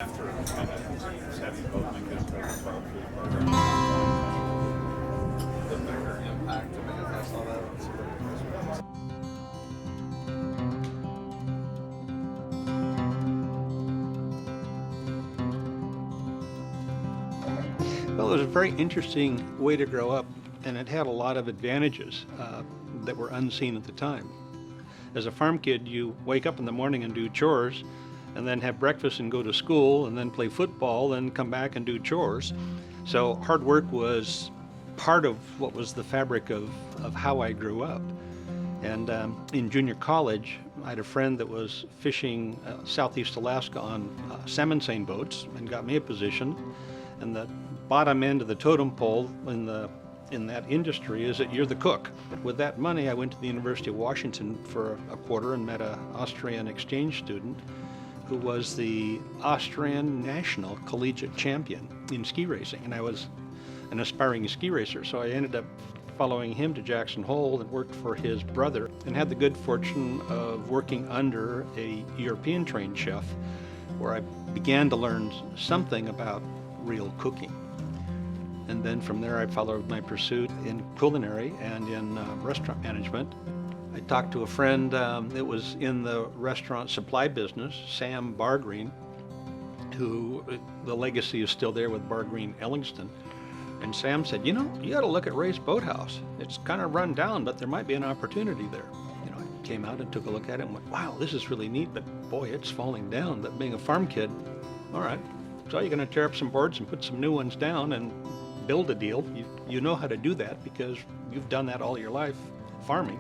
After kind of studying both my kids for the 12 years program, the bigger impact of Boathouse, all that was pretty. Well, it was a very interesting way to grow up, and it had a lot of advantages that were unseen at the time. As a farm kid, you wake up in the morning and do chores, and then have breakfast and go to school, and then play football, and come back and do chores. So hard work was part of what was the fabric of how I grew up. And in junior college, I had a friend that was fishing southeast Alaska on salmon seine boats and got me a position. And the bottom end of the totem pole in that industry is that you're the cook. With that money, I went to the University of Washington for a quarter and met an Austrian exchange student who was the Austrian national collegiate champion in ski racing. And I was an aspiring ski racer, so I ended up following him to Jackson Hole and worked for his brother, and had the good fortune of working under a European trained chef, where I began to learn something about real cooking. And then from there I followed my pursuit in culinary and in restaurant management. I talked to a friend that was in the restaurant supply business, Sam Bargreen, who the legacy is still there with Bargreen Ellingston. And Sam said, you got to look at Ray's Boathouse. It's kind of run down, but there might be an opportunity there. I came out and took a look at it and went, wow, this is really neat, but boy, it's falling down. But being a farm kid, all right, so you're going to tear up some boards and put some new ones down and build a deal. You know how to do that because you've done that all your life, farming.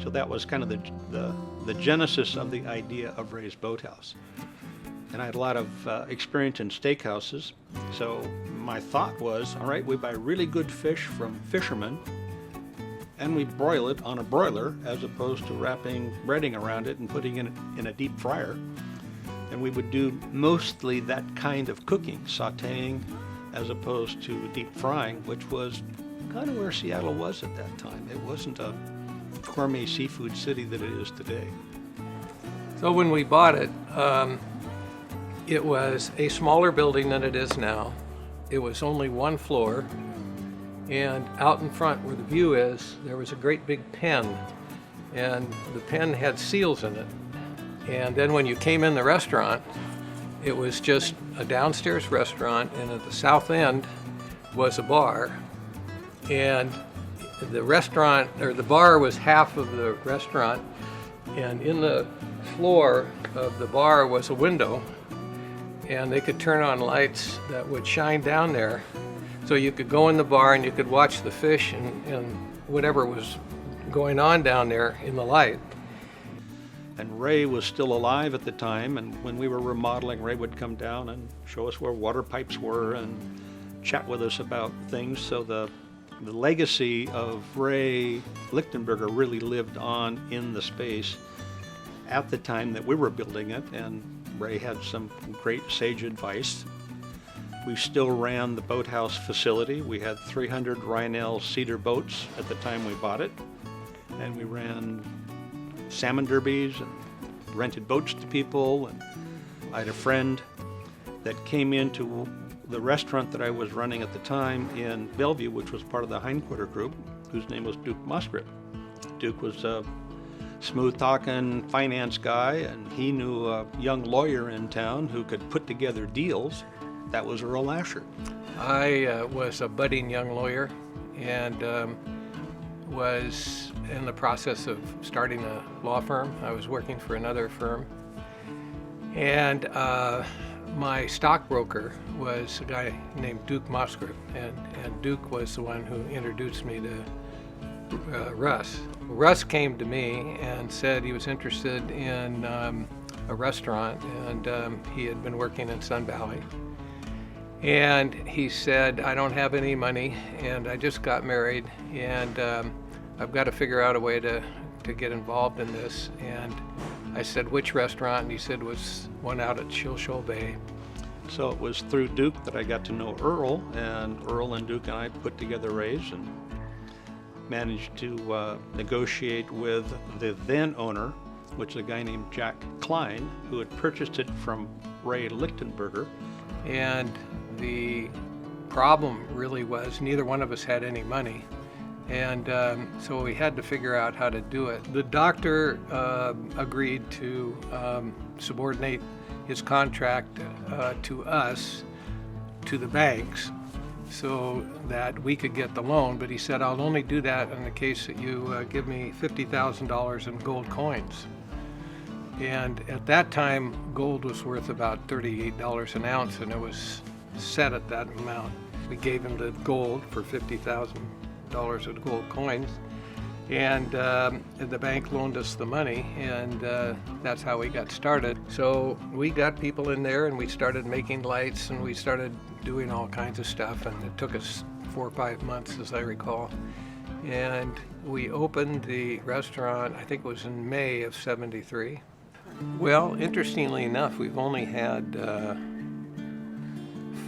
So that was kind of the genesis of the idea of Ray's Boathouse. And I had a lot of experience in steakhouses. So my thought was, all right, we buy really good fish from fishermen and we broil it on a broiler as opposed to wrapping breading around it and putting it in a deep fryer. And we would do mostly that kind of cooking, sauteing, as opposed to deep frying, which was kind of where Seattle was at that time. It wasn't a gourmet seafood city that it is today. So when we bought it, it was a smaller building than it is now. It was only one floor, and out in front where the view is, there was a great big pen, and the pen had seals in it. And then when you came in the restaurant, it was just a downstairs restaurant, and at the south end was a bar. And the restaurant, or the bar, was half of the restaurant, and in the floor of the bar was a window, and they could turn on lights that would shine down there, so you could go in the bar and you could watch the fish and whatever was going on down there in the light. And Ray was still alive at the time, and when we were remodeling, Ray would come down and show us where water pipes were and chat with us about things. So the legacy of Ray Lichtenberger really lived on in the space at the time that we were building it, and Ray had some great sage advice. We still ran the boathouse facility. We had 300 Rhinell cedar boats at the time we bought it, and we ran salmon derbies and rented boats to people. And I had a friend that came into the restaurant that I was running at the time in Bellevue, which was part of the Hindquarter Group, whose name was Duke Musgrip. Duke was a smooth-talking finance guy, and he knew a young lawyer in town who could put together deals. That was Earl Asher. I was a budding young lawyer and was in the process of starting a law firm. I was working for another firm, and my stockbroker was a guy named Duke Musgrip, and Duke was the one who introduced me to Russ. Russ came to me and said he was interested in a restaurant, and he had been working in Sun Valley. And he said, I don't have any money, and I just got married, and I've got to figure out a way to get involved in this. And I said, which restaurant? And he said it was one out at Shilshole Bay. So it was through Duke that I got to know Earl, and Earl and Duke and I put together Ray's and managed to negotiate with the then owner, which is a guy named Jack Klein, who had purchased it from Ray Lichtenberger. And the problem really was neither one of us had any money. And so we had to figure out how to do it. The doctor agreed to subordinate his contract to us, to the banks, so that we could get the loan. But he said, I'll only do that in the case that you give me $50,000 in gold coins. And at that time, gold was worth about $38 an ounce, and it was set at that amount. We gave him the gold for $50,000 of gold coins, and the bank loaned us the money, and that's how we got started. So we got people in there, and we started making lights, and we started doing all kinds of stuff, and it took us 4 or 5 months, as I recall. And we opened the restaurant, I think it was in May of '73. Well, interestingly enough, we've only had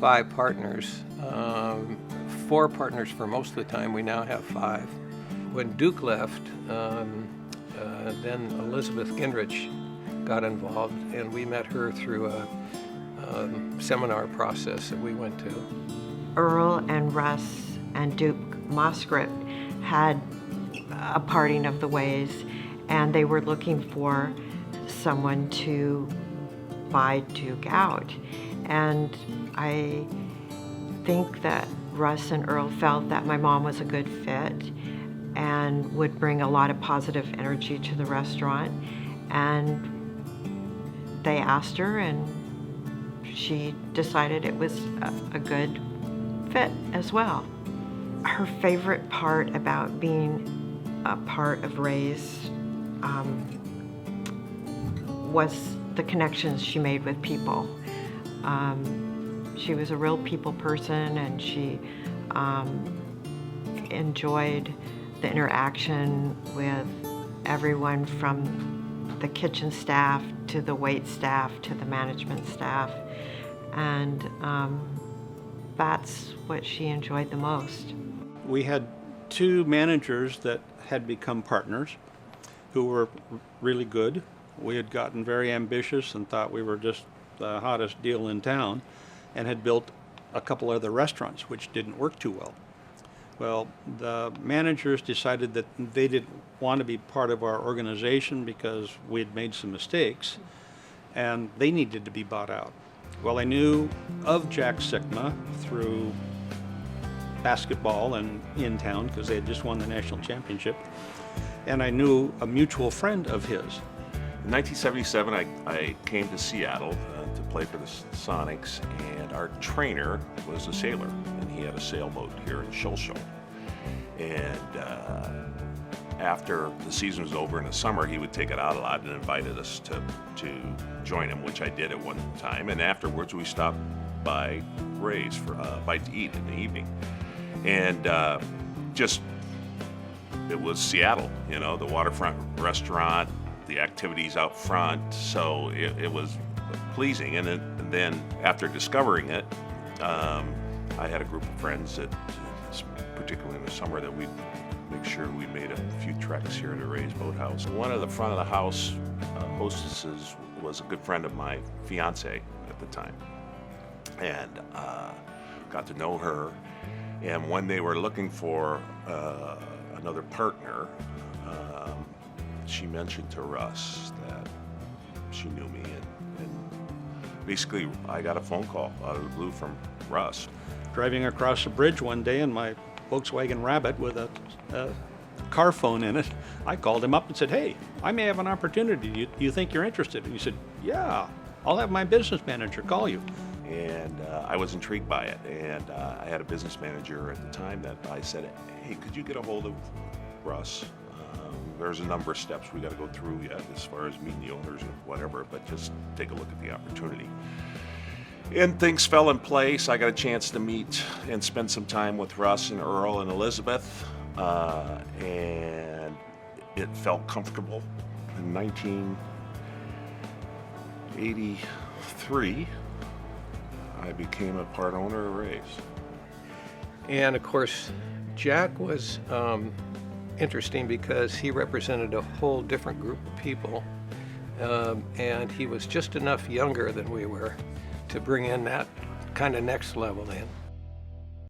5 partners, 4 partners for most of the time. We now have 5. When Duke left, then Elizabeth Gingrich got involved, and we met her through a seminar process that we went to. Earl and Russ and Duke Mosgrift had a parting of the ways, and they were looking for someone to buy Duke out. And I think that Russ and Earl felt that my mom was a good fit and would bring a lot of positive energy to the restaurant. And they asked her, and she decided it was a good fit as well. Her favorite part about being a part of Ray's was the connections she made with people. She was a real people person, and she enjoyed the interaction with everyone from the kitchen staff to the wait staff to the management staff. And that's what she enjoyed the most. We had 2 managers that had become partners who were really good. We had gotten very ambitious and thought we were just the hottest deal in town, and had built a couple other restaurants which didn't work too well. Well, the managers decided that they didn't want to be part of our organization because we had made some mistakes, and they needed to be bought out. Well, I knew of Jack Sikma through basketball and in town because they had just won the national championship, and I knew a mutual friend of his. In 1977, I came to Seattle to play for the Sonics, and our trainer was a sailor, and he had a sailboat here in Shoal. And after the season was over in the summer, he would take it out a lot and invited us to join him, which I did at one time. And afterwards, we stopped by Ray's for a bite to eat in the evening. And it was Seattle, you know, the waterfront restaurant, the activities out front, so it was pleasing. And then after discovering it, I had a group of friends that, particularly in the summer, that we'd make sure we made a few treks here to Ray's Boathouse. One of the front of the house hostesses was a good friend of my fiance at the time, and got to know her. And when they were looking for another partner, she mentioned to Russ that she knew me, and basically I got a phone call out of the blue from Russ. Driving across the bridge one day in my Volkswagen Rabbit with a car phone in it, I called him up and said, "Hey, I may have an opportunity. You think you're interested?" And he said, "Yeah, I'll have my business manager call you." And I was intrigued by it, and I had a business manager at the time that I said, "Hey, could you get a hold of Russ? There's a number of steps we got to go through yet as far as meeting the owners and whatever, but just take a look at the opportunity." And things fell in place. I got a chance to meet and spend some time with Russ and Earl and Elizabeth, and it felt comfortable. In 1983, I became a part owner of Ray's. And of course, Jack was interesting because he represented a whole different group of people. And he was just enough younger than we were to bring in that kind of next level in.